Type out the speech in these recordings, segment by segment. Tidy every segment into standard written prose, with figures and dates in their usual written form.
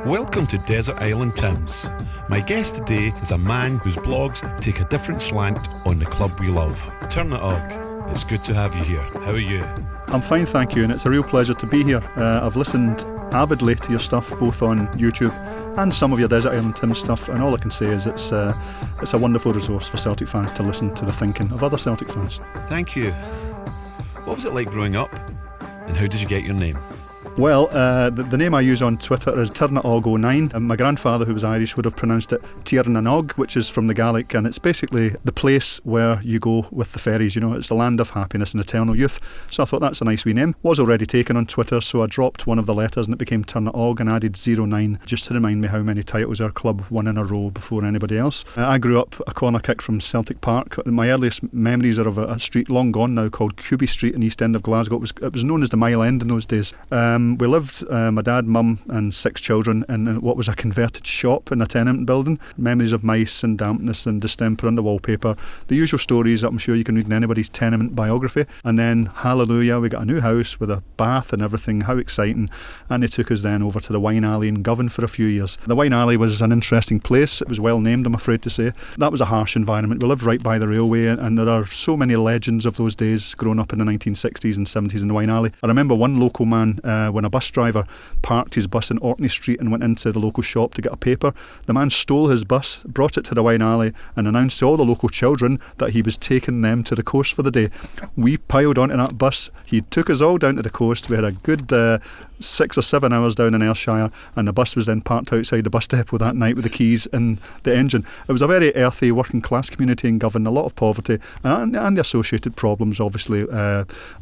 Welcome to Desert Island Tims. My guest today is a man whose blogs take a different slant on the club we love. Tirnaog, it's good to have you here. How are you? I'm fine, thank you, and it's a real pleasure to be here. I've listened avidly to your stuff, both on YouTube and some of your Desert Island Tims stuff, and all I can say is it's a wonderful resource for Celtic fans to listen to the thinking of other Celtic fans. Thank you. What was it like growing up, and how did you get your name? Well, the name I use on Twitter is Tirnaog09. My grandfather, who was Irish, would have pronounced it Tirnaog, which is from the Gaelic, and it's basically the place where you go with the ferries. You know, it's the land of happiness and eternal youth. So I thought that's a nice wee name. Was already taken on Twitter, so I dropped one of the letters and it became Tirnaog and added 09 just to remind me how many titles our club won in a row before anybody else. I grew up a corner kick from Celtic Park. My earliest memories are of a street long gone now called Cuby Street in the East End of Glasgow. It was known as the Mile End in those days. We lived, my dad, mum and 6 children, in what was a converted shop in a tenement building. Memories of mice and dampness and distemper on the wallpaper. The usual stories that I'm sure you can read in anybody's tenement biography. And then, hallelujah, we got a new house with a bath and everything. How exciting. And they took us then over to the Wine Alley in Govan for a few years. The Wine Alley was an interesting place. It was well named, I'm afraid to say. That was a harsh environment. We lived right by the railway, and there are so many legends of those days growing up in the 1960s and 70s in the Wine Alley. I remember one local man, when a bus driver parked his bus in Orkney Street and went into the local shop to get a paper. The man stole his bus, brought it to the Wine Alley and announced to all the local children that he was taking them to the coast for the day. We piled onto that bus. He took us all down to the coast. We had a good 6 or 7 hours down in Ayrshire, and the bus was then parked outside the bus depot that night with the keys and the engine. It was a very earthy working class community in Govan, a lot of poverty and the associated problems, obviously,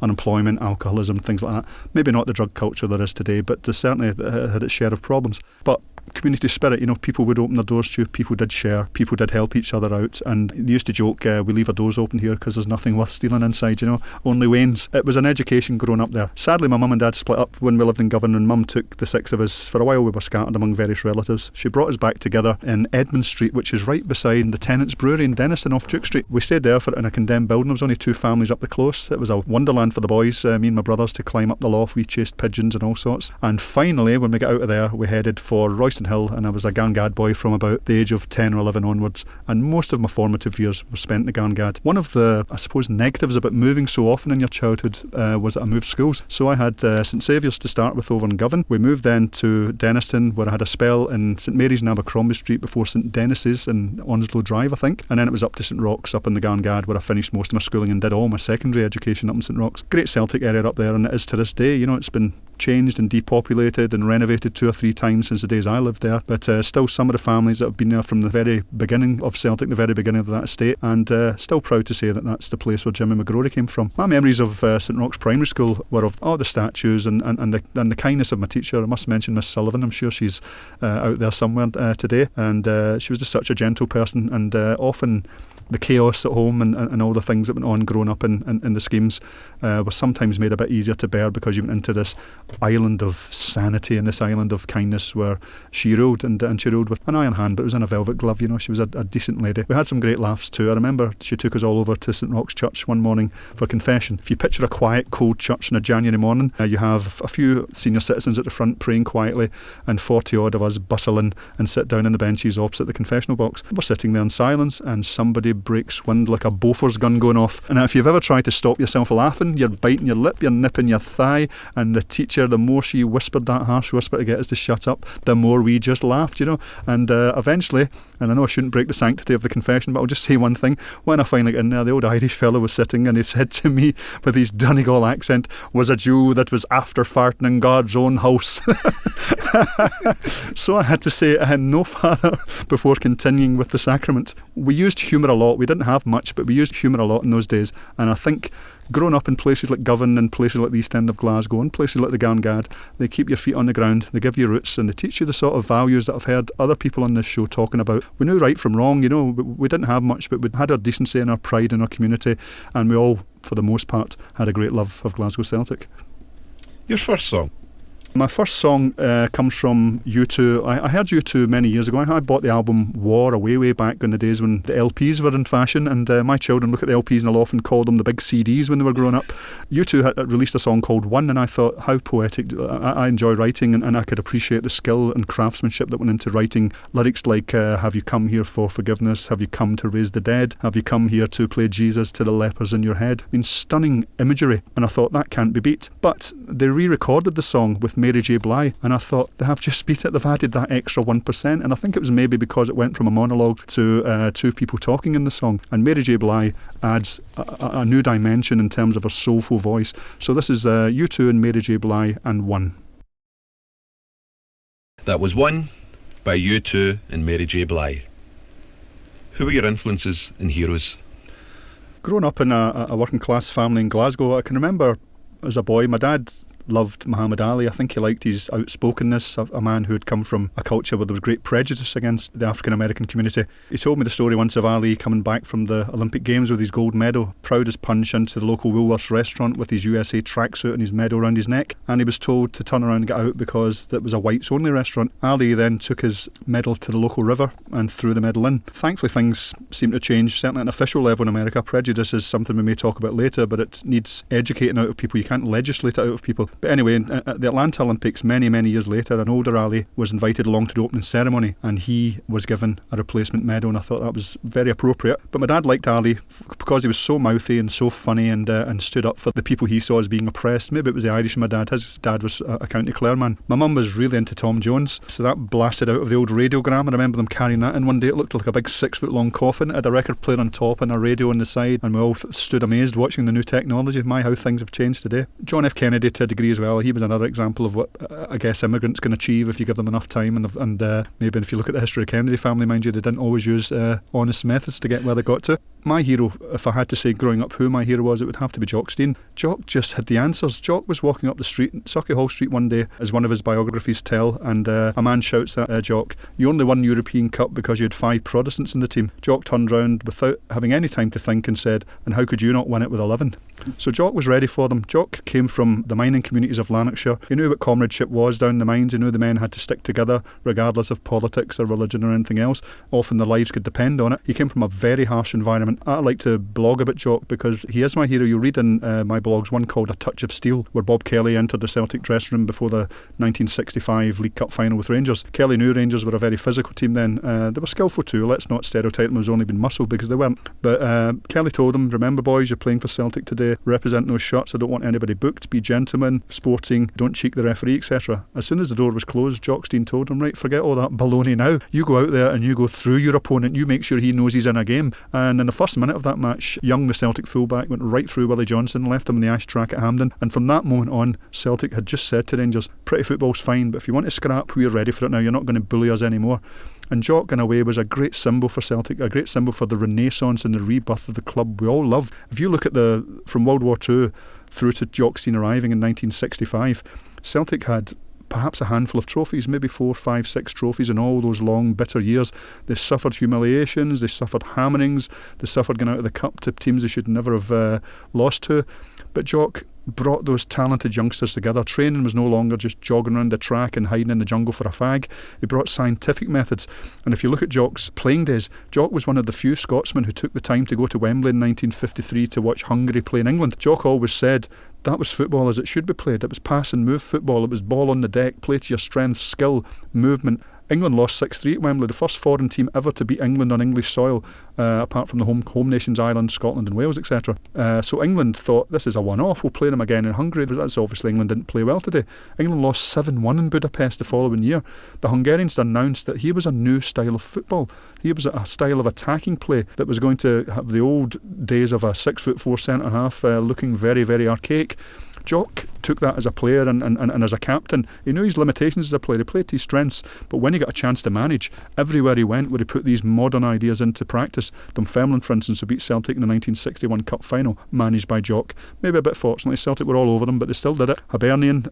unemployment, alcoholism, things like that. Maybe not the drug culture there is today, but there certainly had its share of problems. But community spirit, you know, people would open their doors to you, people did share, people did help each other out, and they used to joke, we leave our doors open here because there's nothing worth stealing inside, you know, only wains. It was an education growing up there. Sadly, my mum and dad split up when we lived in Govan, and mum took the 6 of us. For a while we were scattered among various relatives. She brought us back together in Edmund Street, which is right beside the Tenants Brewery in Denniston off Duke Street. We stayed there in a condemned building. There was only 2 families up the close. It was a wonderland for the boys, me and my brothers, to climb up the loft. We chased pigeons and all sorts. And finally, when we got out of there, we headed for Royston Hill, and I was a Gangad boy from about the age of 10 or 11 onwards, and most of my formative years were spent in the Gangad. One of the, I suppose, negatives about moving so often in your childhood was that I moved schools. So I had St Saviour's to start with over in Govan. We moved then to Denniston, where I had a spell in St Mary's in Abercrombie Street before St Dennis's in Onslow Drive, I think, and then it was up to St Roch's up in the Gangad, where I finished most of my schooling and did all my secondary education up in St Roch's. Great Celtic area up there, and it is to this day. You know, it's been changed and depopulated and renovated 2 or 3 times since the days I lived there, but still some of the families that have been there from the very beginning of Celtic, the very beginning of that estate, and still proud to say that that's the place where Jimmy McGrory came from. My memories of St Roch's Primary School were of all the statues and the kindness of my teacher. I must mention Miss Sullivan. I'm sure she's out there somewhere today, and she was just such a gentle person, and often the chaos at home and all the things that went on growing up in the schemes was sometimes made a bit easier to bear, because you went into this island of sanity and this island of kindness where she ruled, and she ruled with an iron hand, but it was in a velvet glove. You know, she was a decent lady. We had some great laughs too. I remember she took us all over to St Roch's Church one morning for confession. If you picture a quiet, cold church on a January morning, you have a few senior citizens at the front praying quietly, and 40 odd of us bustle in and sit down in the benches opposite the confessional box. We're sitting there in silence, and somebody breaks wind like a Bofors gun going off. And if you've ever tried to stop yourself laughing, you're biting your lip, you're nipping your thigh, and the teacher, the more she whispered that harsh whisper to get us to shut up, the more we just laughed, you know. And eventually, and I know I shouldn't break the sanctity of the confession, but I'll just say one thing. When I finally got in there, the old Irish fellow was sitting, and he said to me with his Donegal accent, "Was a Jew that was after farting in God's own house." So I had to say no further before continuing with the sacrament. We used humour a lot. We didn't have much, but we used humour a lot in those days, and I think growing up in places like Govan and places like the East End of Glasgow and places like the Gangad, they keep your feet on the ground, they give you roots, and they teach you the sort of values that I've heard other people on this show talking about. We knew right from wrong, you know. We didn't have much, but we had our decency and our pride in our community, and we all, for the most part, had a great love of Glasgow Celtic. Your first song? My first song comes from U2. I heard U2 many years ago. I bought the album War way back in the days when the LPs were in fashion, and my children look at the LPs and they'll often call them the big CDs when they were growing up. U2 had released a song called One, and I thought, how poetic. I enjoy writing, and I could appreciate the skill and craftsmanship that went into writing lyrics like, have you come here for forgiveness? Have you come to raise the dead? Have you come here to play Jesus to the lepers in your head? I mean, stunning imagery, and I thought that can't be beat. But they re-recorded the song with Mary J. Blige, and I thought they have just beat it. They've added that extra 1%, and I think it was maybe because it went from a monologue to two people talking in the song. And Mary J. Blige adds a new dimension in terms of her soulful voice. So this is U2 and Mary J. Blige and One. That was One by U2 and Mary J. Blige. Who were your influences and heroes? Growing up in a working class family in Glasgow, I can remember as a boy, my dad loved Muhammad Ali. I think he liked his outspokenness, a man who had come from a culture where there was great prejudice against the African American community. He told me the story once of Ali coming back from the Olympic Games with his gold medal, proud as punch, into the local Woolworths restaurant with his USA tracksuit and his medal around his neck, and he was told to turn around and get out because it was a whites only restaurant. Ali then took his medal to the local river and threw the medal in. Thankfully things seem to change, certainly at an official level in America. Prejudice is something we may talk about later, but it needs educating out of people. You can't legislate it out of people. But anyway, at the Atlanta Olympics many years later, an older Ali was invited along to the opening ceremony, and he was given a replacement medal, and I thought that was very appropriate. But my dad liked Ali because he was so mouthy and so funny, and stood up for the people he saw as being oppressed. Maybe it was the Irish in my dad. His dad was a County Clare man. My mum was really into Tom Jones, so that blasted out of the old radiogram. I remember them carrying that in one day. It looked like a big 6-foot long coffin. It had a record player on top and a radio on the side, and we all stood amazed watching the new technology. My, how things have changed today. John F. Kennedy to a degree as well. He was another example of what I guess immigrants can achieve if you give them enough time, and maybe if you look at the history of the Kennedy family, mind you, they didn't always use honest methods to get where they got to. My hero, if I had to say growing up who my hero was, it would have to be Jock Stein. Jock just had the answers. Jock was walking up the street, Sauchiehall Hall Street one day, as one of his biographies tell, and a man shouts at Jock, "You only won European Cup because you had 5 Protestants in the team." Jock turned round without having any time to think and said, "And how could you not win it with 11? So Jock was ready for them. Jock came from the mining communities of Lanarkshire. He knew what comradeship was down the mines. He knew the men had to stick together regardless of politics or religion or anything else. Often their lives could depend on it. He came from a very harsh environment. I like to blog about Jock because he is my hero. You read in my blogs one called A Touch of Steel, where Bob Kelly entered the Celtic dressing room before the 1965 League Cup final with Rangers. Kelly knew Rangers were a very physical team then. They were skillful too. Let's not stereotype them as only been muscle, because they weren't. But Kelly told them, "Remember boys, you're playing for Celtic today. Represent those shirts. I don't want anybody booked. Be gentlemen, sporting, don't cheek the referee, etc." As soon as the door was closed, Jock Stein told him, "Right, forget all that baloney now. You go out there and you go through your opponent. You make sure he knows he's in a game." And in the first minute of that match, Young, the Celtic fullback, went right through Willie Johnson, left him in the ash track at Hampden. And from that moment on, Celtic had just said to Rangers, "Pretty football's fine, but if you want to scrap, we're ready for it now. You're not going to bully us anymore." And Jock, in a way, was a great symbol for Celtic, a great symbol for the renaissance and the rebirth of the club we all love. If you look at from World War II through to Jock Stein arriving in 1965, Celtic had perhaps a handful of trophies, maybe 4, 5, 6 trophies in all those long, bitter years. They suffered humiliations, they suffered hammerings, they suffered going out of the cup to teams they should never have lost to. But Jock brought those talented youngsters together. Training was no longer just jogging around the track and hiding in the jungle for a fag. He brought scientific methods. And if you look at Jock's playing days, Jock was one of the few Scotsmen who took the time to go to Wembley in 1953 to watch Hungary play in England. Jock always said that was football as it should be played. It was pass and move football. It was ball on the deck, play to your strength, skill, movement. England lost 6-3 at Wembley, the first foreign team ever to beat England on English soil, apart from the home nations, Ireland, Scotland and Wales, etc. So England thought, this is a one-off, we'll play them again in Hungary. That's obviously England didn't play well today. England lost 7-1 in Budapest the following year. The Hungarians announced that he was a new style of football. He was a style of attacking play that was going to have the old days of a 6'4" centre-half looking very, very archaic. Jock took that as a player and as a captain. He knew his limitations as a player. He played to his strengths, but when he got a chance to manage, everywhere he went where he put these modern ideas into practice. Dunfermline, for instance, who beat Celtic in the 1961 Cup final, managed by Jock. Maybe a bit fortunately, Celtic were all over them, but they still did it. Hibernian,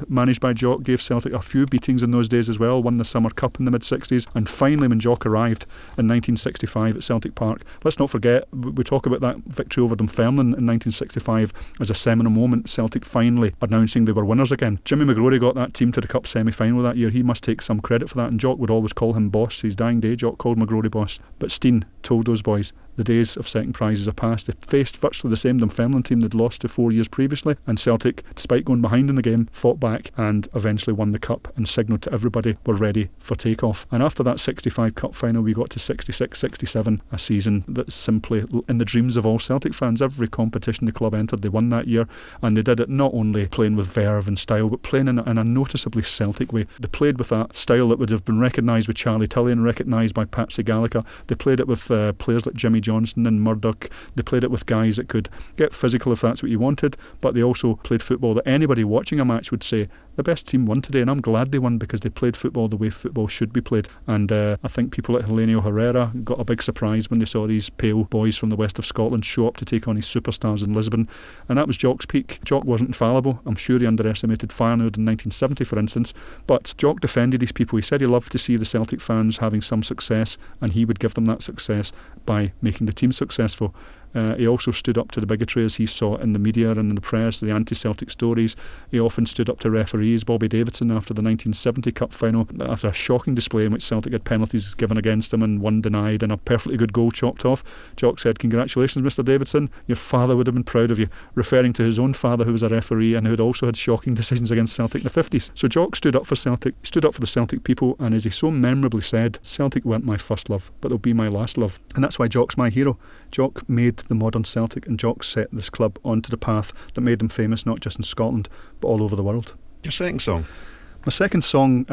managed by Jock, gave Celtic a few beatings in those days as well, won the Summer Cup in the mid-60s, and finally when Jock arrived in 1965 at Celtic Park, let's not forget, we talk about that victory over Dunfermline in 1965 as a seminal moment. Celtic finally announcing they were winners again. Jimmy McGrory got that team to the cup semi-final that year. He must take some credit for that, and Jock would always call him boss. His dying day, Jock called McGrory boss. But Steen told those boys the days of second prizes are past. They faced virtually the same Dunfermline team they'd lost to 4 years previously, and Celtic, despite going behind in the game, fought back and eventually won the cup and signalled to everybody we're ready for takeoff. And after that 65 cup final, we got to 66-67, a season that's simply in the dreams of all Celtic fans. Every competition the club entered, they won that year, and they did it not only playing with verve and style, but playing in a noticeably Celtic way. They played with that style that would have been recognised with Charlie Tully and recognised by Patsy Gallagher. They played it with players like Jimmy Johnson and Murdoch. They played it with guys that could get physical if that's what you wanted, but they also played football that anybody watching a match would say the best team won today, and I'm glad they won because they played football the way football should be played. And I think people like Helenio Herrera got a big surprise when they saw these pale boys from the west of Scotland show up to take on his superstars in Lisbon, and that was Jock's peak. Jock wasn't infallible. I'm sure he underestimated Feyenoord in 1970, for instance, but Jock defended these people. He said he loved to see the Celtic fans having some success, and he would give them that success by making the team successful. He also stood up to the bigotry as he saw in the media and in the press, the anti-Celtic stories. He often stood up to referees. Bobby Davidson, after the 1970 Cup final, after a shocking display in which Celtic had penalties given against him and one denied and a perfectly good goal chopped off, Jock said, "Congratulations, Mr Davidson, your father would have been proud of you," referring to his own father, who was a referee and who had also had shocking decisions against Celtic in the 50s. So Jock stood up for Celtic, stood up for the Celtic people, and as he so memorably said, "Celtic weren't my first love, but they'll be my last love." And that's why Jock's my hero. Jock made the modern Celtic, and Jock set this club onto the path that made them famous not just in Scotland but all over the world. Your second song? My second song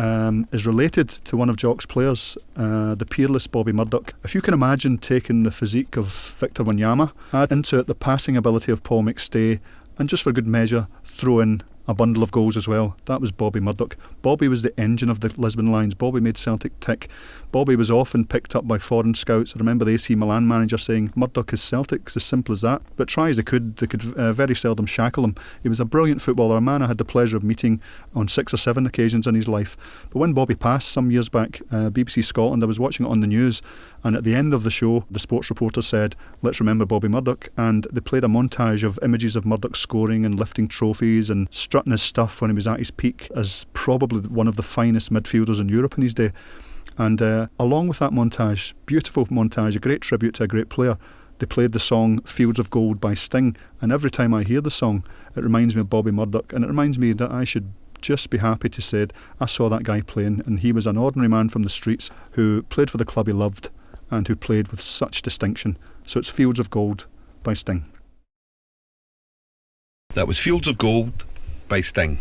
is related to one of Jock's players, the peerless Bobby Murdoch. If you can imagine taking the physique of Victor Wanyama, add into it the passing ability of Paul McStay, and just for good measure throw in a bundle of goals as well. That was Bobby Murdoch. Bobby was the engine of the Lisbon Lions. Bobby made Celtic tick. Bobby was often picked up by foreign scouts. I remember the AC Milan manager saying, "Murdoch is Celtic." It's as simple as that. But try as they could very seldom shackle him. He was a brilliant footballer, a man I had the pleasure of meeting on 6 or 7 occasions in his life. But when Bobby passed some years back, BBC Scotland, I was watching it on the news, and at the end of the show, the sports reporter said, "Let's remember Bobby Murdoch," and they played a montage of images of Murdoch scoring and lifting trophies and strutting his stuff when he was at his peak as probably one of the finest midfielders in Europe in his day. And along with that montage, beautiful montage, a great tribute to a great player, they played the song "Fields of Gold" by Sting, and every time I hear the song it reminds me of Bobby Murdoch, and it reminds me that I should just be happy to say I saw that guy playing, and he was an ordinary man from the streets who played for the club he loved and who played with such distinction. So it's "Fields of Gold" by Sting. That was "Fields of Gold" by Sting.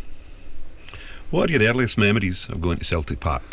What are your earliest memories of going to Celtic Park?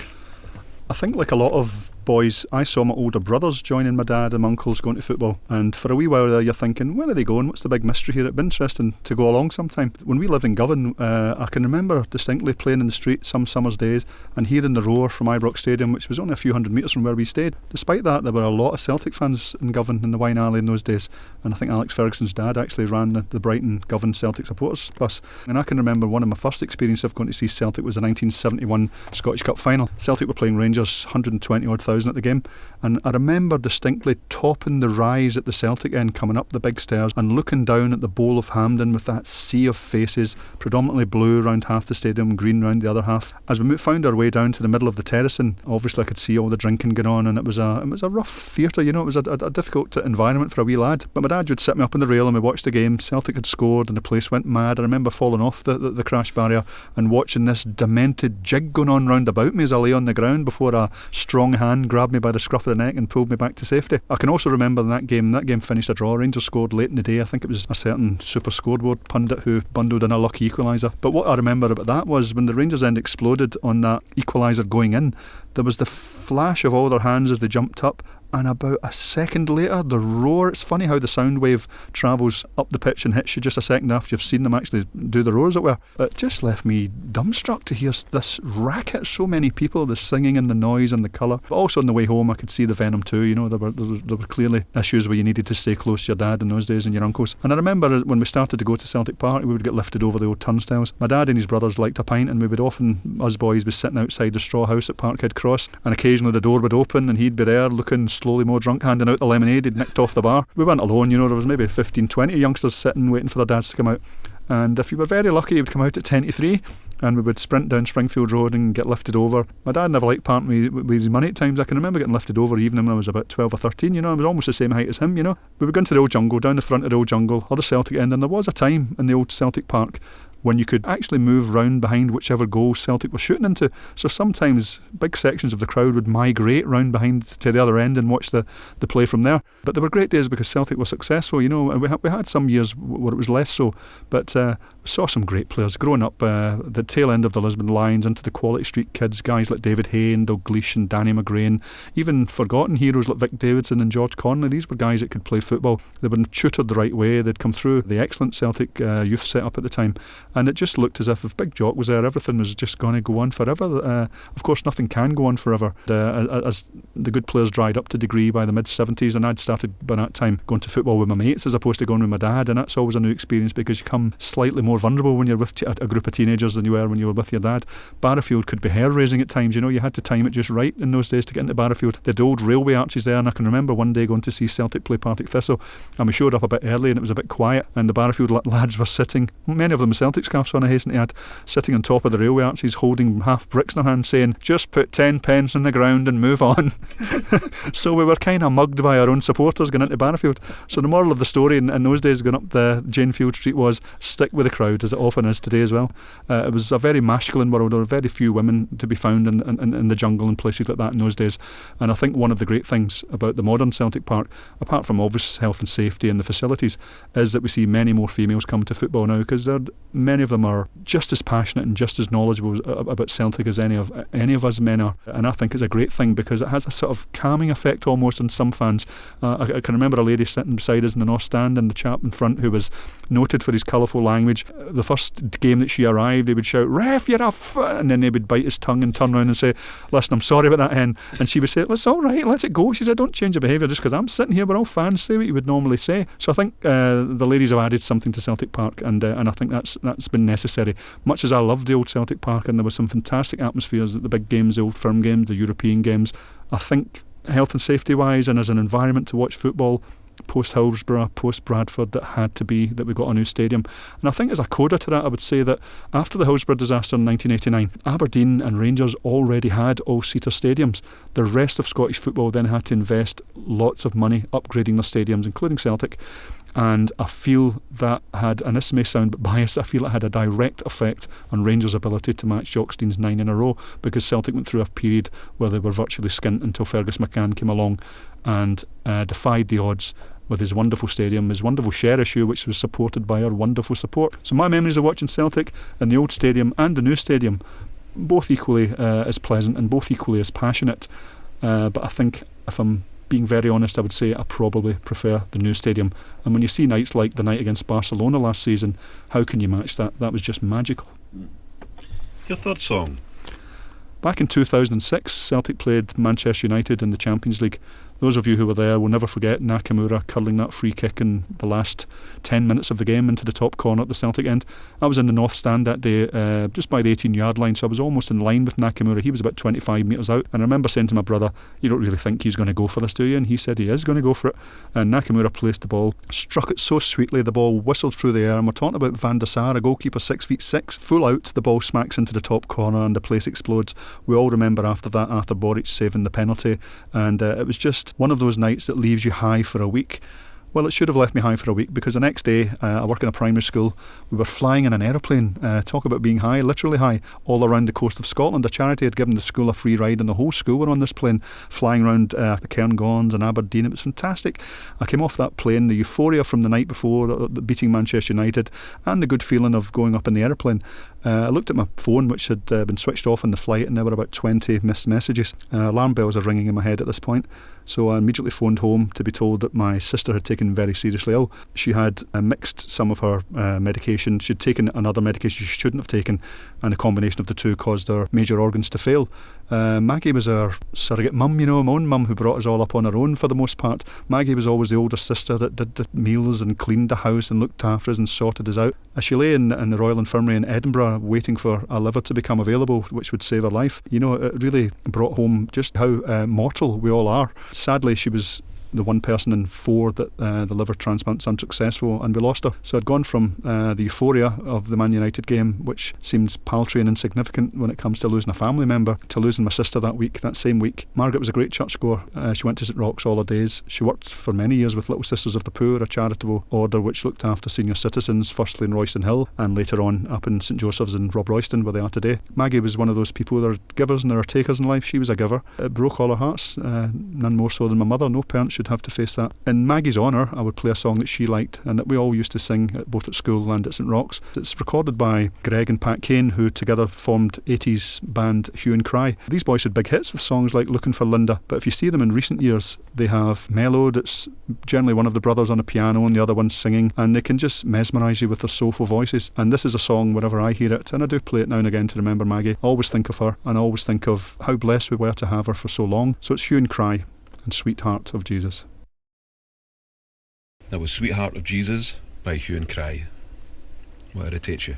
I think, like a lot of boys, I saw my older brothers joining my dad and my uncles going to football, and for a wee while there you're thinking, where are they going? What's the big mystery here? It'd be interesting to go along sometime. When we lived in Govan, I can remember distinctly playing in the street some summer's days and hearing the roar from Ibrox Stadium, which was only a few hundred metres from where we stayed. Despite that, there were a lot of Celtic fans in Govan in the Wine Alley in those days, and I think Alex Ferguson's dad actually ran the Brighton Govan Celtic supporters bus. And I can remember one of my first experiences of going to see Celtic was the 1971 Scottish Cup final. Celtic were playing Rangers, 120 odd thousand at the game, and I remember distinctly topping the rise at the Celtic end, coming up the big stairs and looking down at the bowl of Hampden with that sea of faces, predominantly blue round half the stadium, green round the other half. As we found our way down to the middle of the terrace, and obviously I could see all the drinking going on, and it was a rough theatre, you know. It was a difficult environment for a wee lad, but my dad would sit me up on the rail and we watched the game. Celtic had scored and the place went mad. I remember falling off the crash barrier and watching this demented jig going on round about me as I lay on the ground before a strong hand grabbed me by the scruff of the neck and pulled me back to safety. I can also remember that game finished a draw. Rangers scored late in the day. I think it was a certain super scoreboard pundit who bundled in a lucky equaliser. But what I remember about that was when the Rangers end exploded on that equaliser going in, there was the flash of all their hands as they jumped up, and about a second later the roar. It's funny how the sound wave travels up the pitch and hits you just a second after you've seen them actually do the roar, as it were. It just left me dumbstruck to hear this racket, so many people, the singing and the noise and the colour. But also on the way home I could see the venom too, you know. There were clearly issues where you needed to stay close to your dad in those days and your uncles. And I remember when we started to go to Celtic Park, we would get lifted over the old turnstiles. My dad and his brothers liked a pint, and we would often, us boys, be sitting outside the straw house at Parkhead Cross, and occasionally the door would open and he'd be there looking slowly more drunk, handing out the lemonade he'd nicked off the bar. We weren't alone, you know. There was maybe 15-20 youngsters sitting waiting for their dads to come out. And if you were very lucky, you would come out at 10 to 3, and we would sprint down Springfield Road and get lifted over. My dad never liked parting with his money at times. I can remember getting lifted over even when I was about 12 or 13, I was almost the same height as him, We would go into the old jungle, down the front of the old jungle, or the Celtic end, and there was a time in the old Celtic Park when you could actually move round behind whichever goal Celtic were shooting into. So sometimes big sections of the crowd would migrate round behind to the other end and watch the play from there. But there were great days because Celtic were successful, and we had some years where it was less so. But we saw some great players growing up, the tail end of the Lisbon Lions into the Quality Street kids, guys like David Hay and Dalglish and Danny McGrain, even forgotten heroes like Vic Davidson and George Conley. These were guys that could play football. They'd been tutored the right way. They'd come through the excellent Celtic youth setup at the time. And it just looked as if Big Jock was there, everything was just going to go on forever. Of course, nothing can go on forever. As the good players dried up to a degree by the mid-70s, and I'd started by that time going to football with my mates as opposed to going with my dad, and that's always a new experience because you come slightly more vulnerable when you're with a group of teenagers than you were when you were with your dad. Barrowfield could be hair-raising at times, you had to time it just right in those days to get into Barrowfield. They had old railway arches there, and I can remember one day going to see Celtic play Partick Thistle, and we showed up a bit early and it was a bit quiet, and the Barrowfield lads were sitting, many of them with Celtic scarves on, I hasten to add, sitting on top of the railway arches holding half bricks in their hand saying, just put 10 pence in the ground and move on. So we were kind of mugged by our own supporters going into Barrowfield. So the moral of the story in those days going up the Jane Field Street was stick with the crowd, as it often is today as well. It was a very masculine world. There were very few women to be found in the jungle and places like that in those days. And I think one of the great things about the modern Celtic Park, apart from obvious health and safety and the facilities, is that we see many more females come to football now because many of them are just as passionate and just as knowledgeable about Celtic as any of us men are. And I think it's a great thing because it has a sort of calming effect almost on some fans. I can remember a lady sitting beside us in the North Stand and the chap in front who was noted for his colourful language. The first game that she arrived, they would shout, "Ref, you're a f-" and then they would bite his tongue and turn around and say, "Listen, I'm sorry about that, hen." And she would say, "It's all right, let it go." She said, "Don't change your behaviour just because I'm sitting here. We're all fans. Say what you would normally say." So I think the ladies have added something to Celtic Park, and I think that's been necessary. Much as I loved the old Celtic Park, and there were some fantastic atmospheres at the big games, the Old Firm games, the European games, I think health and safety wise and as an environment to watch football, post Hillsborough, post Bradford, that had to be that we got a new stadium. And I think as a coda to that, I would say that after the Hillsborough disaster in 1989, Aberdeen and Rangers already had all-seater stadiums. The rest of Scottish football then had to invest lots of money upgrading their stadiums, including Celtic. And I feel that had, and this may sound a bit biased, I feel it had a direct effect on Rangers' ability to match Jockstein's 9 in a row, because Celtic went through a period where they were virtually skint until Fergus McCann came along and defied the odds with his wonderful stadium, his wonderful share issue, which was supported by our wonderful support. So my memories of watching Celtic in the old stadium and the new stadium, both equally as pleasant and both equally as passionate. But I think, if I'm being very honest, I would say I probably prefer the new stadium. And when you see nights like the night against Barcelona last season, how can you match that? That was just magical. Your third song? Back in 2006, Celtic played Manchester United in the Champions League. Those of you who were there will never forget Nakamura curling that free kick in the last 10 minutes of the game into the top corner at the Celtic end. I was in the North Stand that day, just by the 18-yard line, so I was almost in line with Nakamura. He was about 25 metres out, and I remember saying to my brother, "You don't really think he's going to go for this, do you?" And he said he is going to go for it. And Nakamura placed the ball, struck it so sweetly, the ball whistled through the air, and we're talking about Van der Sar, a goalkeeper 6'6", full out, the ball smacks into the top corner and the place explodes. We all remember after that Arthur Boric saving the penalty, and it was just one of those nights that leaves you high for a week. Well, it should have left me high for a week, because the next day, I work in a primary school, we were flying in an aeroplane, talk about being high, literally high, all around the coast of Scotland. A charity had given the school a free ride, and the whole school were on this plane, flying around the Cairngorms and Aberdeen. It was fantastic. I came off that plane, the euphoria from the night before, beating Manchester United, and the good feeling of going up in the aeroplane. I looked at my phone, which had been switched off on the flight, and there were about 20 missed messages. Alarm bells are ringing in my head at this point. So I immediately phoned home to be told that my sister had taken very seriously ill. She had mixed some of her medication. She'd taken another medication she shouldn't have taken, and the combination of the two caused her major organs to fail. Maggie was our surrogate mum, my own mum, who brought us all up on her own for the most part. Maggie was always the older sister that did the meals and cleaned the house and looked after us and sorted us out. As she lay in the Royal Infirmary in Edinburgh waiting for a liver to become available, which would save her life, it really brought home just how mortal we all are. Sadly, she was the one person in 4 that the liver transplant's unsuccessful, and we lost her. So I'd gone from the euphoria of the Man United game, which seems paltry and insignificant when it comes to losing a family member, to losing my sister that same week. Margaret was a great churchgoer. She went to St Roch's all her days. She worked for many years with Little Sisters of the Poor, a charitable order which looked after senior citizens, firstly in Royston Hill and later on up in St Joseph's in Rob Royston, where they are today. Maggie was one of those people. There are givers and there are takers in life. She was a giver. It broke all our hearts, none more so than my mother. No parent should have to face that. In Maggie's honour, I would play a song that she liked and that we all used to sing both at school and at St Roch's. It's recorded by Greg and Pat Kane, who together formed 80s band Hue and Cry. These boys had big hits with songs like Looking for Linda, but if you see them in recent years, they have mellowed. It's generally one of the brothers on a piano and the other one singing, and they can just mesmerise you with their soulful voices. And this is a song, whenever I hear it, and I do play it now and again to remember Maggie, I always think of her and I always think of how blessed we were to have her for so long. So it's Hue and Cry and Sweetheart of Jesus. That was Sweetheart of Jesus by Hue and Cry. What irritates you?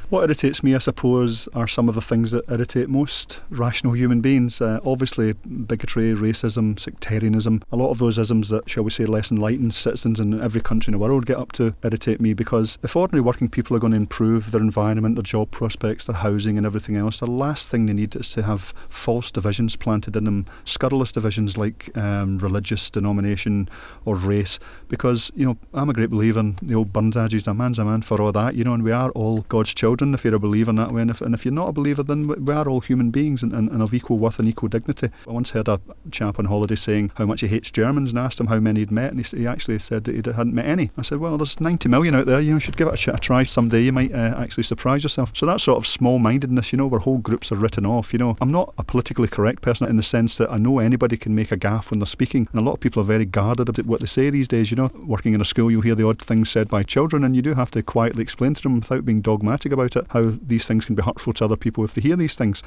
What irritates me, I suppose, are some of the things that irritate most rational human beings. Obviously, bigotry, racism, sectarianism, a lot of those isms that, shall we say, less enlightened citizens in every country in the world get up to irritate me, because if ordinary working people are going to improve their environment, their job prospects, their housing and everything else, the last thing they need is to have false divisions planted in them, scurrilous divisions like religious denomination or race, because, I'm a great believer in the old Burns adage, a man's a man for all that, and we are all God's children if you're a believer in that way, and if you're not a believer, then we are all human beings and of equal worth and equal dignity. I once heard a chap on holiday saying how much he hates Germans, and asked him how many he'd met, and he actually said that he hadn't met any. I said, well, there's 90 million out there, you should give it a try someday, you might actually surprise yourself. So that sort of small-mindedness, where whole groups are written off, I'm not a politically correct person in the sense that I know anybody can make a gaffe when they're speaking, and a lot of people are very guarded about what they say these days. Working in a school, you'll hear the odd things said by children, and you do have to quietly explain to them without being dogmatic about it how these things can be hurtful to other people if they hear these things.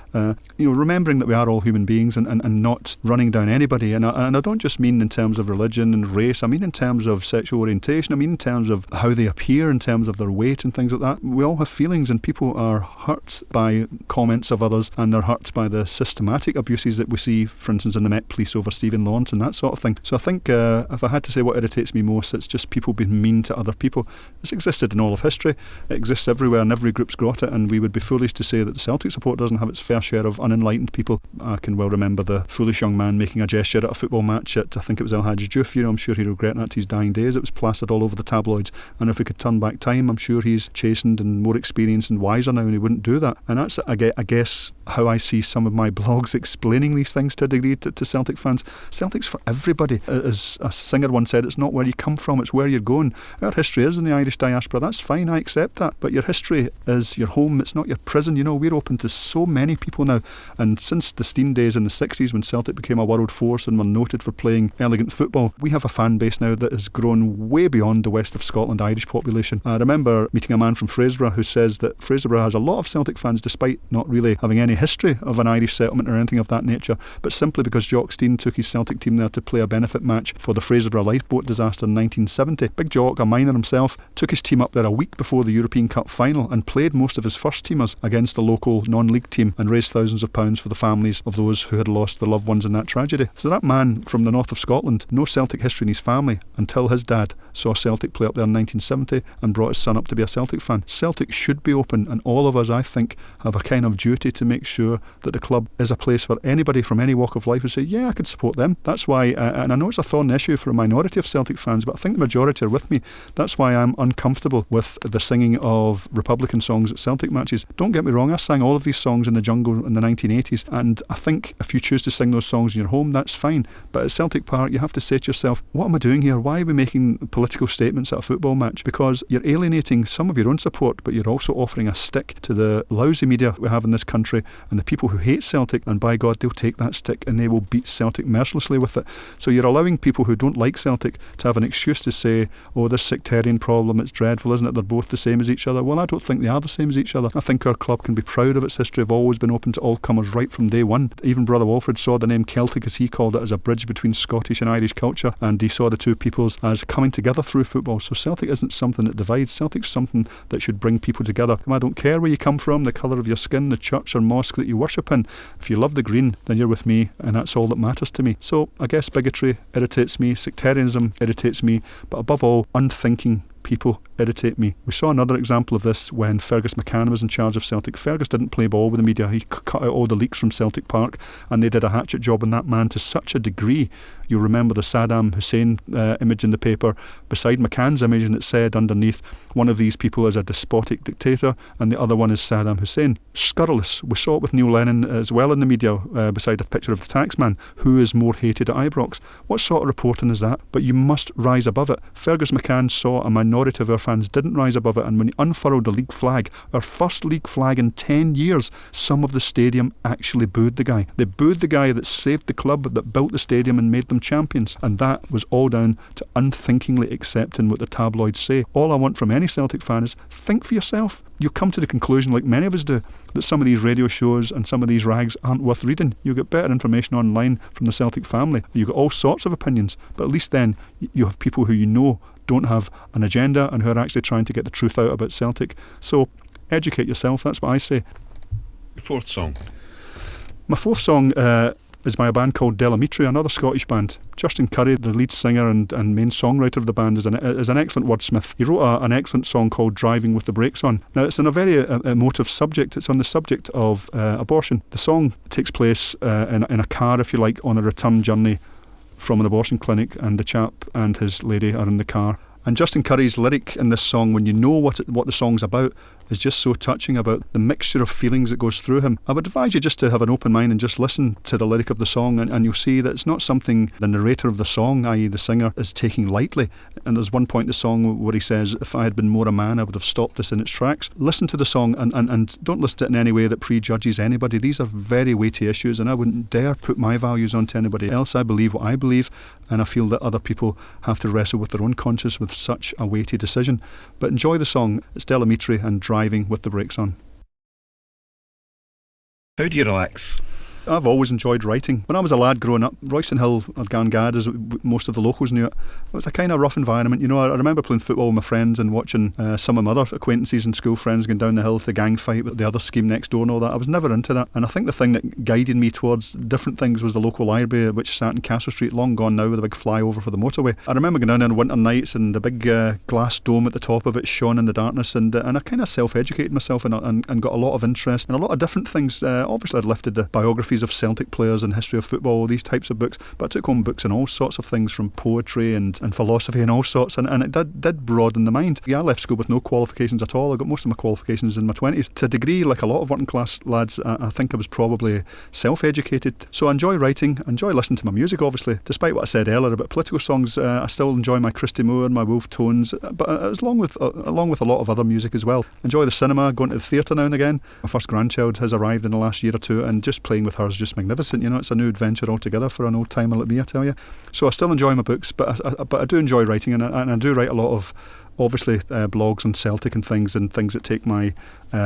Remembering that we are all human beings and not running down anybody. And I don't just mean in terms of religion and race. I mean in terms of sexual orientation. I mean in terms of how they appear, in terms of their weight and things like that. We all have feelings, and people are hurt by comments of others, and they're hurt by the systematic abuses that we see, for instance, in the Met Police over Stephen Lawrence and that sort of thing. So I think if I had to say what irritates me most, it's just people being mean to other people. It's existed in all of history. It exists everywhere, and every group's got it, and we would be foolish to say that the Celtic support doesn't have its fair share of unenlightened people. I can well remember the foolish young man making a gesture at a football match at, I think it was El Hadji Diouf. I'm sure he'd regret that to his dying days. It was plastered all over the tabloids, and if we could turn back time, I'm sure he's chastened and more experienced and wiser now, and he wouldn't do that. And that's, I guess, how I see some of my blogs explaining these things to a degree to Celtic fans. Celtic's for everybody. As a singer once said, it's not where you come from, it's where you're going. Our history is in the Irish diaspora, that's fine, I accept that, but your history is your home, it's not your prison. We're open to so many people now, and since the Steen days in the 60s when Celtic became a world force and were noted for playing elegant football, we have a fan base now that has grown way beyond the west of Scotland Irish population. I remember meeting a man from Fraserburgh who says that Fraserburgh has a lot of Celtic fans despite not really having any history of an Irish settlement or anything of that nature, but simply because Jock Stein took his Celtic team there to play a benefit match for the Fraserburgh lifeboat disaster in 1970. Big Jock, a miner himself, took his team up there a week before the European Cup final and played most of his first teamers against the local non-league team and raised thousands of pounds for the families of those who had lost their loved ones in that tragedy. So that man from the north of Scotland, no Celtic history in his family until his dad saw Celtic play up there in 1970 and brought his son up to be a Celtic fan. Celtic should be open, and all of us, I think, have a kind of duty to make sure that the club is a place where anybody from any walk of life would say, yeah, I could support them. That's why, and I know it's a thorn issue for a minority of Celtic fans, but I think the majority are with me. That's why I'm uncomfortable with the singing of Republican songs at Celtic matches. Don't get me wrong, I sang all of these songs in the jungle in the 1980s, and I think if you choose to sing those songs in your home, that's fine. But at Celtic Park, you have to say to yourself, what am I doing here? Why are we making political statements at a football match? Because you're alienating some of your own support, but you're also offering a stick to the lousy media we have in this country and the people who hate Celtic, and by God, they'll take that stick and they will beat Celtic mercilessly with it. So you're allowing people who don't like Celtic to have an excuse to say, oh, this sectarian problem, it's dreadful, isn't it? They're both the same as each other. Well, I don't think they are the same as each other. I think our club can be proud of its history of always been open to all comers right from day one. Even Brother Walford saw the name Celtic, as he called it, as a bridge between Scottish and Irish culture, and he saw the two peoples as coming together through football. So Celtic isn't something that divides. Celtic's something that should bring people together. And I don't care where you come from, the colour of your skin, the church or mosque that you worship in. If you love the green, then you're with me, and that's all that matters to me. So I guess bigotry irritates me, sectarianism irritates me, but above all, unthinking people irritate me. We saw another example of this when Fergus McCann was in charge of Celtic. Fergus didn't play ball with the media. He cut out all the leaks from Celtic Park, and they did a hatchet job on that man to such a degree. You'll remember the Saddam Hussein image in the paper beside McCann's image, and it said underneath, one of these people is a despotic dictator and the other one is Saddam Hussein. Scurrilous. We saw it with Neil Lennon as well in the media beside a picture of the taxman. Who is more hated at Ibrox? What sort of reporting is that? But you must rise above it. Fergus McCann saw a minority of our fans didn't rise above it, and when he unfurled the league flag, our first league flag in 10 years, some of the stadium actually booed the guy. They booed the guy that saved the club, that built the stadium and made them champions, and that was all down to unthinkingly accepting what the tabloids say. All I want from any Celtic fan is think for yourself. You'll come to the conclusion, like many of us do, that some of these radio shows and some of these rags aren't worth reading. You'll get better information online from the Celtic family. You've got all sorts of opinions, but at least then you have people who you know don't have an agenda and who are actually trying to get the truth out about Celtic. So educate yourself, that's what I say. Your fourth song? My fourth song is by a band called Amitri, another Scottish band. Justin Curry, the lead singer and main songwriter of the band, is an excellent wordsmith. He wrote an excellent song called Driving with the Brakes On. Now, it's on a very emotive subject. It's on the subject of abortion. The song takes place in a car, if you like, on a return journey from an abortion clinic, and the chap and his lady are in the car. And Justin Curry's lyric in this song, when you know what the song's about, is just so touching about the mixture of feelings that goes through him. I would advise you just to have an open mind and just listen to the lyric of the song, and you'll see that it's not something the narrator of the song, i.e. the singer, is taking lightly. And there's one point in the song where he says, if I had been more a man, I would have stopped this in its tracks. Listen to the song and don't listen to it in any way that prejudges anybody. These are very weighty issues, and I wouldn't dare put my values onto anybody else. I believe what I believe, and I feel that other people have to wrestle with their own conscience with such a weighty decision. But enjoy the song. It's Amitri and Driving with the Brakes On. How do you relax? I've always enjoyed writing. When I was a lad growing up, Royston Hill or Gangad, as most of the locals knew it, it was a kind of rough environment. You know, I remember playing football with my friends and watching some of my other acquaintances and school friends going down the hill to gang fight with the other scheme next door and all that. I was never into that. And I think the thing that guided me towards different things was the local library, which sat in Castle Street, long gone now, with a big flyover for the motorway. I remember going down there on winter nights and the big glass dome at the top of it shone in the darkness, and I kind of self-educated myself and got a lot of interest in a lot of different things. Obviously, I'd lifted the biographies of Celtic players and history of football, these types of books, but I took home books on all sorts of things, from poetry and philosophy and all sorts, and it did broaden the mind. Yeah, I left school with no qualifications at all. I got most of my qualifications in my 20s. To a degree, like a lot of working class lads, I think I was probably self-educated. So I enjoy writing, I enjoy listening to my music, obviously. Despite what I said earlier about political songs, I still enjoy my Christy Moore and my Wolf Tones, but along with a lot of other music as well. Enjoy the cinema, going to the theatre now and again. My first grandchild has arrived in the last year or two, and just playing with her is just magnificent. You know, it's a new adventure altogether for an old timer like me, I tell you. So I still enjoy my books, but I do enjoy writing, and I do write a lot of, obviously, blogs on Celtic and things that take my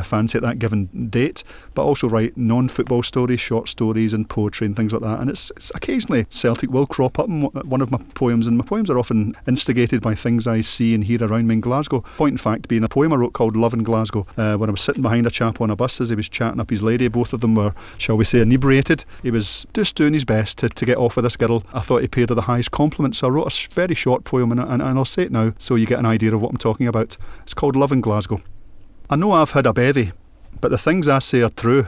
fancy at that given date, but also write non-football stories, short stories and poetry and things like that. And it's occasionally Celtic will crop up in one of my poems, and my poems are often instigated by things I see and hear around me in Glasgow. Point in fact being a poem I wrote called Love in Glasgow, when I was sitting behind a chap on a bus as he was chatting up his lady. Both of them were, shall we say, inebriated. He was just doing his best to get off with this girl. I thought he paid her the highest compliment, so I wrote a very short poem, and I'll say it now so you get an idea of what I'm talking about. It's called Love in Glasgow. I know I've had a bevy, but the things I say are true.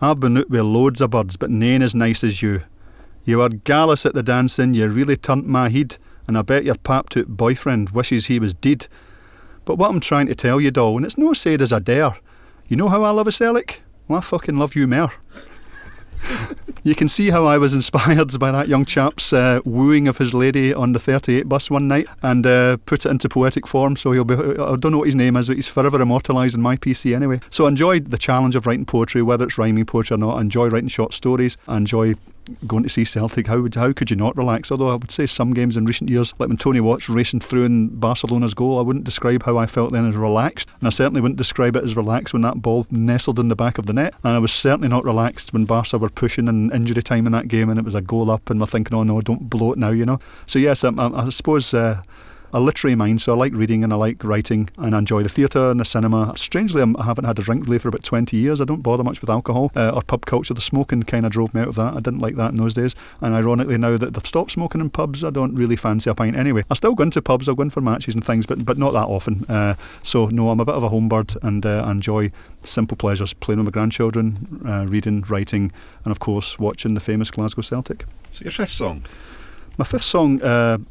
I've been out with loads of birds, but nane as nice as you. You were gallus at the dancing, you really turned my head, and I bet your pap-toot boyfriend wishes he was dead. But what I'm trying to tell you, doll, and it's no said as a dare, you know how I love a Celtic? Well, I fucking love you more. You can see how I was inspired by that young chap's wooing of his lady on the 38 bus one night and put it into poetic form. So I don't know what his name is, but he's forever immortalised in my PC anyway. So I enjoyed the challenge of writing poetry, whether it's rhyming poetry or not. I enjoy writing short stories. I enjoy going to see Celtic. How could you not relax? Although I would say some games in recent years, like when Tony Watt's racing through in Barcelona's goal, I wouldn't describe how I felt then as relaxed, and I certainly wouldn't describe it as relaxed when that ball nestled in the back of the net, and I was certainly not relaxed when Barca were pushing in injury time in that game and it was a goal up and we're thinking, oh no, don't blow it now, you know. So yes, I suppose a literary mind, so I like reading and I like writing and I enjoy the theatre and the cinema. Strangely, I haven't had a drink really for about 20 years. I don't bother much with alcohol or pub culture. The smoking kind of drove me out of that. I didn't like that in those days, and ironically now that they've stopped smoking in pubs, I don't really fancy a pint anyway. I still go into pubs, I'll go in for matches and things, but not that often. So no, I'm a bit of a homebird and I enjoy simple pleasures, playing with my grandchildren, reading, writing, and of course watching the famous Glasgow Celtic. So your fifth song? My fifth song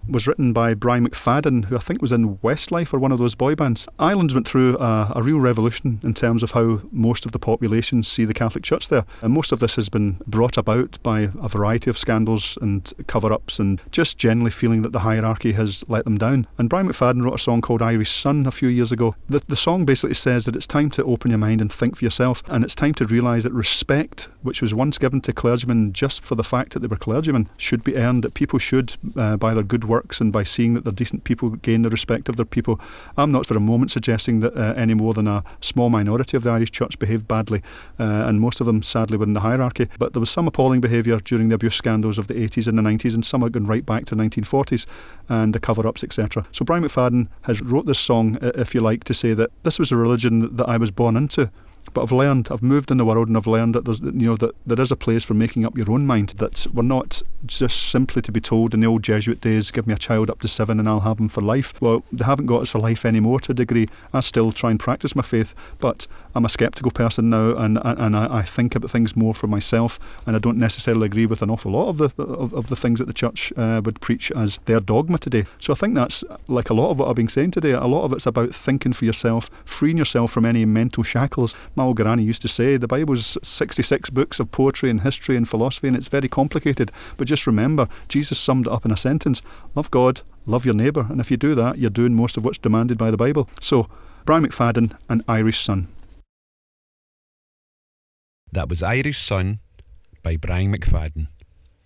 was written by Brian McFadden, who I think was in Westlife or one of those boy bands. Ireland went through a real revolution in terms of how most of the population see the Catholic Church there. And most of this has been brought about by a variety of scandals and cover-ups and just generally feeling that the hierarchy has let them down. And Brian McFadden wrote a song called Irish Sun a few years ago. The song basically says that it's time to open your mind and think for yourself, and it's time to realise that respect, which was once given to clergymen just for the fact that they were clergymen, should be earned, that people should, by their good works and by seeing that they're decent people, gain the respect of their people. I'm not for a moment suggesting that any more than a small minority of the Irish Church behaved badly, and most of them sadly were in the hierarchy, but there was some appalling behaviour during the abuse scandals of the 80s and the 90s, and some are going right back to the 1940s and the cover-ups, etc. So Brian McFadden has wrote this song, if you like, to say that this was a religion that I was born into. But I've moved in the world and I've learned that that there is a place for making up your own mind, that we're not just simply to be told in the old Jesuit days, give me a child up to 7 and I'll have him for life. Well, they haven't got us for life anymore to a degree. I still try and practice my faith, but I'm a sceptical person now, and I think about things more for myself, and I don't necessarily agree with an awful lot of the things that the church would preach as their dogma today. So I think that's like a lot of what I've been saying today. A lot of it's about thinking for yourself, freeing yourself from any mental shackles. My old granny used to say the Bible's 66 books of poetry and history and philosophy, and it's very complicated, but just remember, Jesus summed it up in a sentence: love God, love your neighbour, and if you do that, you're doing most of what's demanded by the Bible. So Brian McFadden and Irish Sun. That was Irish Sun by Brian McFadden.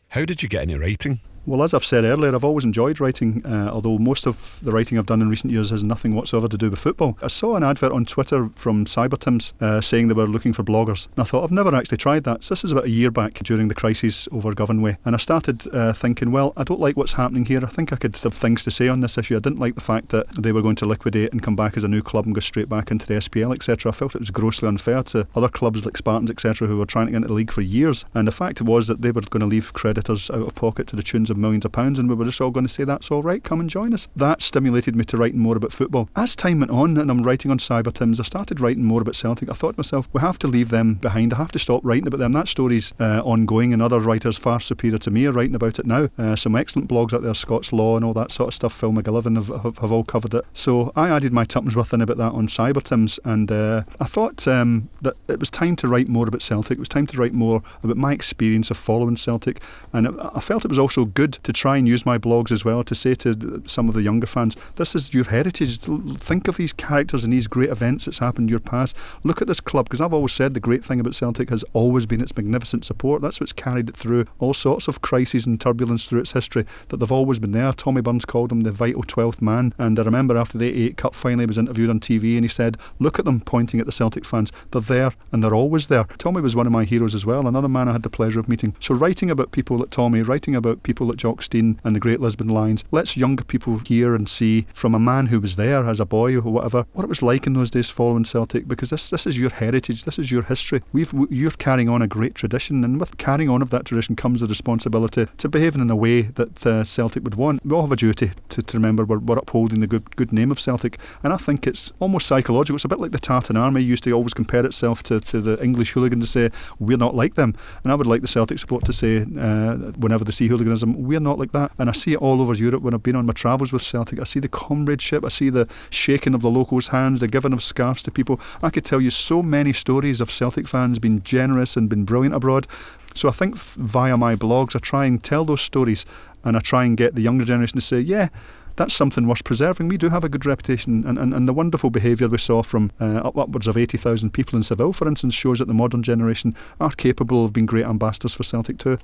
How did you get into writing? Well, as I've said earlier, I've always enjoyed writing, although most of the writing I've done in recent years has nothing whatsoever to do with football. I saw an advert on Twitter from Cybertims saying they were looking for bloggers. And I thought, I've never actually tried that. So this is about a year back during the crisis over Govan. And I started thinking, well, I don't like what's happening here. I think I could have things to say on this issue. I didn't like the fact that they were going to liquidate and come back as a new club and go straight back into the SPL, etc. I felt it was grossly unfair to other clubs like Spartans, etc., who were trying to get into the league for years. And the fact was that they were going to leave creditors out of pocket to the tunes of millions of pounds, and we were just all going to say, that's all right, come and join us. That stimulated me to writing more about football. As time went on and I'm writing on Cybertims, I started writing more about Celtic. I thought to myself, we have to leave them behind. I have to stop writing about them. That story's ongoing, and other writers far superior to me are writing about it now. Some excellent blogs out there, Scots Law and all that sort of stuff, Phil McGillivray have all covered it. So I added my tuppence worth in about that on Cybertims, and I thought that it was time to write more about Celtic. It was time to write more about my experience of following Celtic, and I felt it was also good to try and use my blogs as well to say to some of the younger fans, this is your heritage. Think of these characters and these great events that's happened in your past. Look at this club, because I've always said the great thing about Celtic has always been its magnificent support. That's what's carried it through all sorts of crises and turbulence through its history, that they've always been there. Tommy Burns called them the vital 12th man, and I remember after the 88 Cup final he was interviewed on TV and he said, look at them, pointing at the Celtic fans, they're there and they're always there. Tommy was one of my heroes as well, another man I had the pleasure of meeting. So writing about people like Tommy, writing about people like Jock Stein and the Great Lisbon Lions, lets younger people hear and see from a man who was there as a boy or whatever, what it was like in those days following Celtic, because this is your heritage, this is your history. You're carrying on a great tradition, and with carrying on of that tradition comes the responsibility to behave in a way that Celtic would want. We all have a duty to remember we're upholding the good name of Celtic, and I think it's almost psychological. It's a bit like the Tartan Army used to always compare itself to the English hooligans, to say we're not like them, and I would like the Celtic support to say whenever they see hooliganism, We're not like that. And I see it all over Europe when I've been on my travels with Celtic. I see the comradeship, I see the shaking of the locals' hands, the giving of scarves to people. I could tell you so many stories of Celtic fans being generous and being brilliant abroad. So I think via my blogs I try and tell those stories, and I try and get the younger generation to say, yeah, that's something worth preserving. We do have a good reputation, and the wonderful behaviour we saw from upwards of 80,000 people in Seville, for instance, shows that the modern generation are capable of being great ambassadors for Celtic too.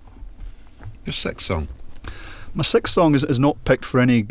Your sixth song? My sixth song is not picked for any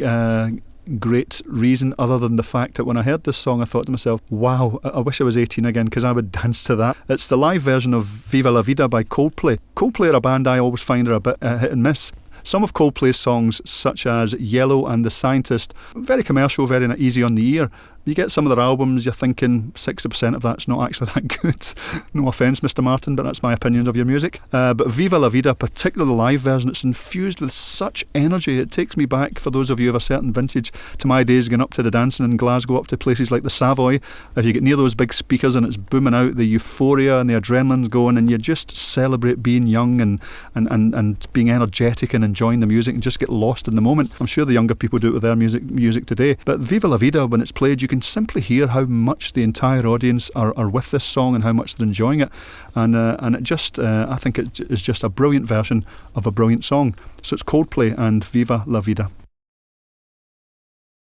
great reason other than the fact that when I heard this song I thought to myself, wow, I wish I was 18 again because I would dance to that. It's the live version of Viva La Vida by Coldplay. Coldplay are a band I always find are a bit hit and miss. Some of Coldplay's songs, such as Yellow and The Scientist, very commercial, very easy on the ear. You get some of their albums, you're thinking 60% of that's not actually that good. No offence, Mr. Martin, but that's my opinion of your music. But Viva La Vida, particularly the live version, it's infused with such energy. It takes me back, for those of you of a certain vintage, to my days going up to the dancing in Glasgow, up to places like the Savoy. If you get near those big speakers and it's booming out, the euphoria and the adrenaline's going, and you just celebrate being young and being energetic and enjoying the music and just get lost in the moment. I'm sure the younger people do it with their music today. But Viva La Vida, when it's played, you can simply hear how much the entire audience are with this song and how much they're enjoying it, and it just I think it is just a brilliant version of a brilliant song. So it's Coldplay and Viva La Vida.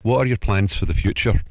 What are your plans for the future?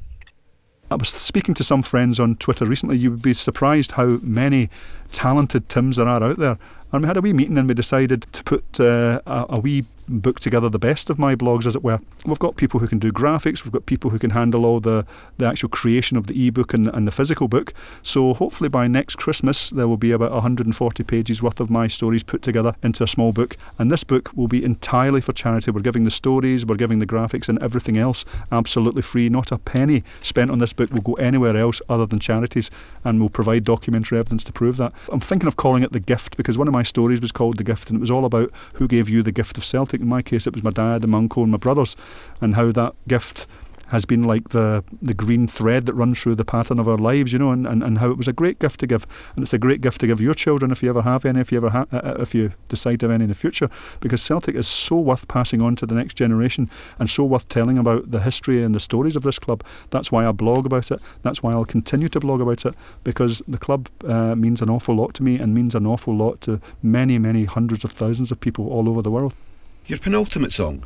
I was speaking to some friends on Twitter recently. You would be surprised how many talented Tims there are out there. And we had a wee meeting and we decided to put a wee book together, the best of my blogs, as it were. We've got people who can do graphics, we've got people who can handle all the actual creation of the ebook and the physical book. So hopefully by next Christmas there will be about 140 pages worth of my stories put together into a small book, and this book will be entirely for charity. We're giving the stories, we're giving the graphics, and everything else absolutely free. Not a penny spent on this book will go anywhere else other than charities, and we'll provide documentary evidence to prove that. I'm thinking of calling it The Gift, because one of my stories was called The Gift, and it was all about who gave you the gift of Celtic. In my case it was my dad and my uncle and my brothers, and how that gift has been like the green thread that runs through the pattern of our lives, you know, and how it was a great gift to give, and it's a great gift to give your children if you ever have any, if you decide to have any in the future, because Celtic is so worth passing on to the next generation and so worth telling about the history and the stories of this club. That's why I blog about it, that's why I'll continue to blog about it, because the club means an awful lot to me and means an awful lot to many, many hundreds of thousands of people all over the world. Your penultimate song?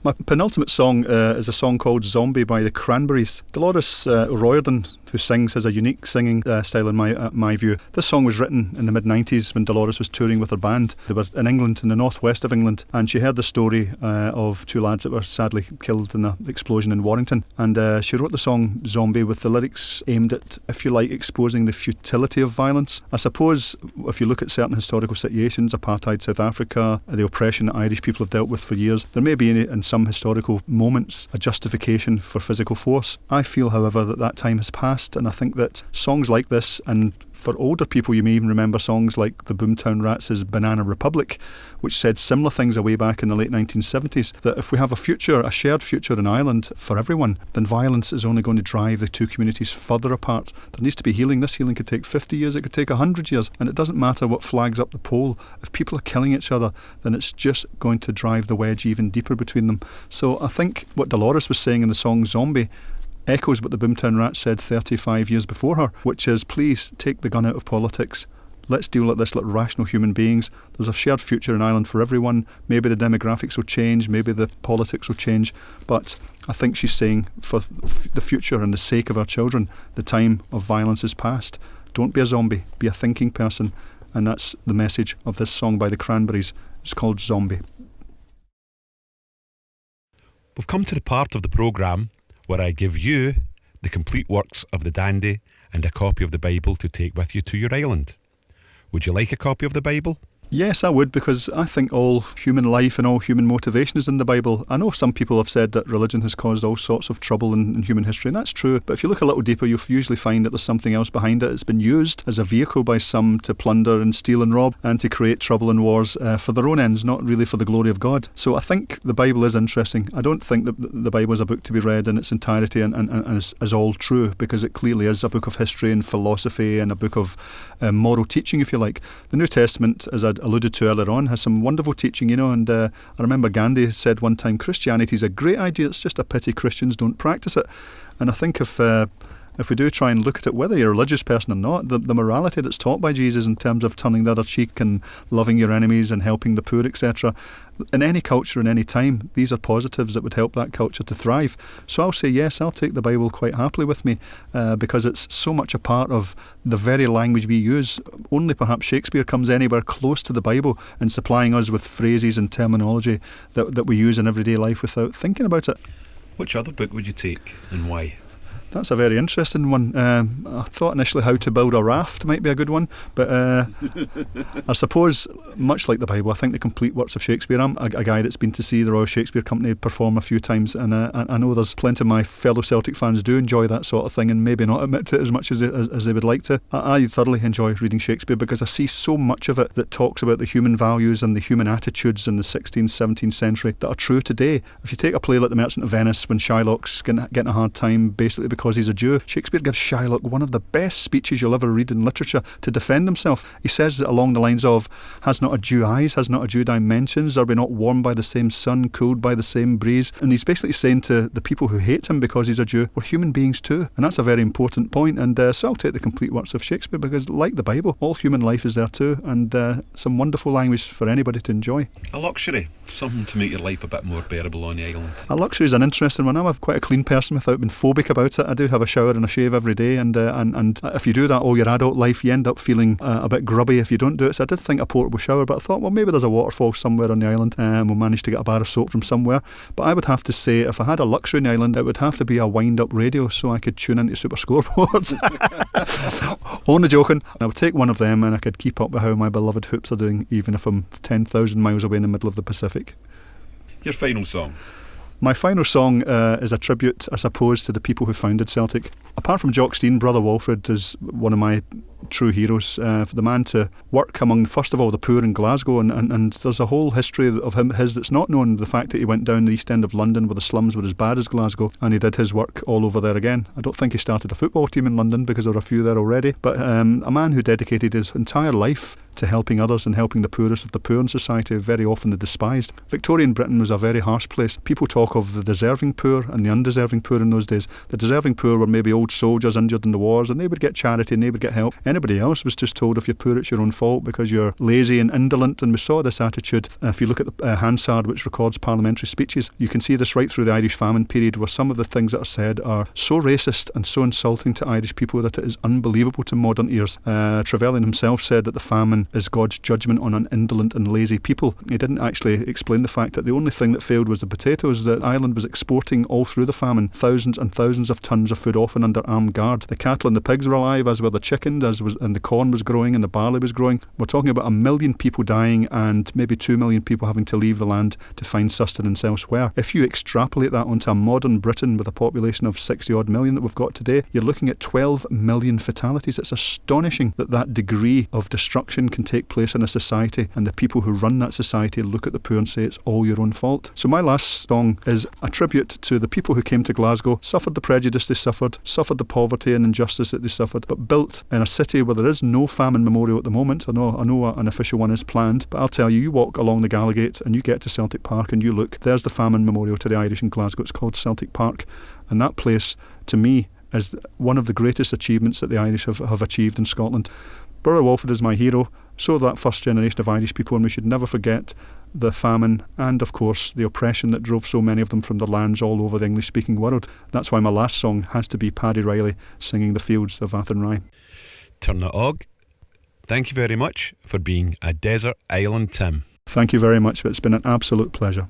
My penultimate song is a song called Zombie by the Cranberries. Dolores O'Riordan, who sings, has a unique singing style in my view. This song was written in the mid-90s when Dolores was touring with her band. They were in England, in the northwest of England, and she heard the story of two lads that were sadly killed in the explosion in Warrington, and she wrote the song Zombie with the lyrics aimed at, if you like, exposing the futility of violence. I suppose if you look at certain historical situations, apartheid South Africa, the oppression that Irish people have dealt with for years, there may be in some historical moments a justification for physical force. I feel, however, that time has passed, and I think that songs like this, and for older people you may even remember songs like the Boomtown Rats' Banana Republic, which said similar things way back in the late 1970s, that if we have a shared future in Ireland for everyone, then violence is only going to drive the two communities further apart. There needs to be healing. This healing could take 50 years, it could take 100 years, and it doesn't matter what flags up the pole. If people are killing each other, then it's just going to drive the wedge even deeper between them. So I think what Dolores was saying in the song Zombie echoes what the Boomtown Rats said 35 years before her, which is, please take the gun out of politics. Let's deal like this like rational human beings. There's a shared future in Ireland for everyone. Maybe the demographics will change, maybe the politics will change, but I think she's saying for the future and the sake of our children, the time of violence is past. Don't be a zombie, be a thinking person, and that's the message of this song by the Cranberries. It's called Zombie. We've come to the part of the programme where I give you the complete works of the dandy and a copy of the Bible to take with you to your island. Would you like a copy of the Bible? Yes, I would, because I think all human life and all human motivation is in the Bible. I know some people have said that religion has caused all sorts of trouble in human history, and that's true. But if you look a little deeper, you'll usually find that there's something else behind it. It's been used as a vehicle by some to plunder and steal and rob and to create trouble and wars for their own ends, not really for the glory of God. So I think the Bible is interesting. I don't think that the Bible is a book to be read in its entirety and is all true, because it clearly is a book of history and philosophy and a book of moral teaching, if you like. The New Testament, as I alluded to earlier on, has some wonderful teaching, and I remember Gandhi said one time, Christianity is a great idea, it's just a pity Christians don't practice it. And I think if we do try and look at it, whether you're a religious person or not, the morality that's taught by Jesus in terms of turning the other cheek and loving your enemies and helping the poor, etc., in any culture, in any time, these are positives that would help that culture to thrive. So I'll say yes, I'll take the Bible quite happily with me because it's so much a part of the very language we use. Only perhaps Shakespeare comes anywhere close to the Bible in supplying us with phrases and terminology that we use in everyday life without thinking about it. Which other book would you take and why? That's a very interesting one. I thought initially How to Build a Raft might be a good one, but I suppose, much like the Bible, I think the complete works of Shakespeare. I'm a guy that's been to see the Royal Shakespeare Company perform a few times, and I know there's plenty of my fellow Celtic fans do enjoy that sort of thing and maybe not admit to it as much as they would like to. I thoroughly enjoy reading Shakespeare because I see so much of it that talks about the human values and the human attitudes in the 16th, 17th century that are true today. If you take a play like The Merchant of Venice, when Shylock's getting a hard time basically because he's a Jew, Shakespeare gives Shylock one of the best speeches you'll ever read in literature to defend himself. He says it along the lines of, has not a Jew eyes, has not a Jew dimensions, are we not warmed by the same sun, cooled by the same breeze? And he's basically saying to the people who hate him because he's a Jew, we're human beings too. And that's a very important point. And so I'll take the complete works of Shakespeare because, like the Bible, all human life is there too, and some wonderful language for anybody to enjoy. A luxury, something to make your life a bit more bearable on the island. A luxury is an interesting one. I'm quite a clean person without being phobic about it. I do have a shower and a shave every day, and if you do that all your adult life, you end up feeling a bit grubby if you don't do it. So I did think a portable shower, but I thought, well, maybe there's a waterfall somewhere on the island, and we'll manage to get a bar of soap from somewhere. But I would have to say, if I had a luxury on the island, it would have to be a wind-up radio so I could tune into Super Scoreboards. Only joking. I would take one of them and I could keep up with how my beloved Hoops are doing, even if I'm 10,000 miles away in the middle of the Pacific. Your final song? My final song is a tribute, I suppose, to the people who founded Celtic. Apart from Jock Stein, Brother Walfrid is one of my true heroes. For the man to work among, first of all, the poor in Glasgow, and there's a whole history of his that's not known. The fact that he went down the east end of London where the slums were as bad as Glasgow, and he did his work all over there again. I don't think he started a football team in London because there were a few there already, but a man who dedicated his entire life to helping others and helping the poorest of the poor in society, very often the despised. Victorian Britain was a very harsh place. People talk of the deserving poor and the undeserving poor in those days. The deserving poor were maybe old soldiers injured in the wars, and they would get charity and they would get help. Anybody else was just told, if you're poor, it's your own fault because you're lazy and indolent, and we saw this attitude. If you look at the Hansard, which records parliamentary speeches, you can see this right through the Irish famine period, where some of the things that are said are so racist and so insulting to Irish people that it is unbelievable to modern ears. Trevelyan himself said that the famine is God's judgment on an indolent and lazy people. He didn't actually explain the fact that the only thing that failed was the potatoes. That Ireland was exporting all through the famine thousands and thousands of tons of food, often under armed guard. The cattle and the pigs were alive, as were the chickens, and the corn was growing and the barley was growing. We're talking about 1 million people dying and maybe 2 million people having to leave the land to find sustenance elsewhere. If you extrapolate that onto a modern Britain with a population of 60 odd million that we've got today, you're looking at 12 million fatalities. It's astonishing that degree of destruction can take place in a society, and the people who run that society look at the poor and say it's all your own fault. So my last song is a tribute to the people who came to Glasgow, suffered the prejudice they suffered the poverty and injustice that they suffered, but built in a city where there is no famine memorial at the moment. I know an official one is planned, but I'll tell you, you walk along the Gallowgate and you get to Celtic Park and you look, there's the famine memorial to the Irish in Glasgow. It's called Celtic Park, and that place, to me, is one of the greatest achievements that the Irish have achieved in Scotland. Brother Walfrid is my hero, so that first generation of Irish people, and we should never forget the famine and, of course, the oppression that drove so many of them from their lands all over the English-speaking world. That's why my last song has to be Paddy Riley singing The Fields of Athenry. Tirnaog, thank you very much for being a desert island Tim. Thank you very much. It's been an absolute pleasure.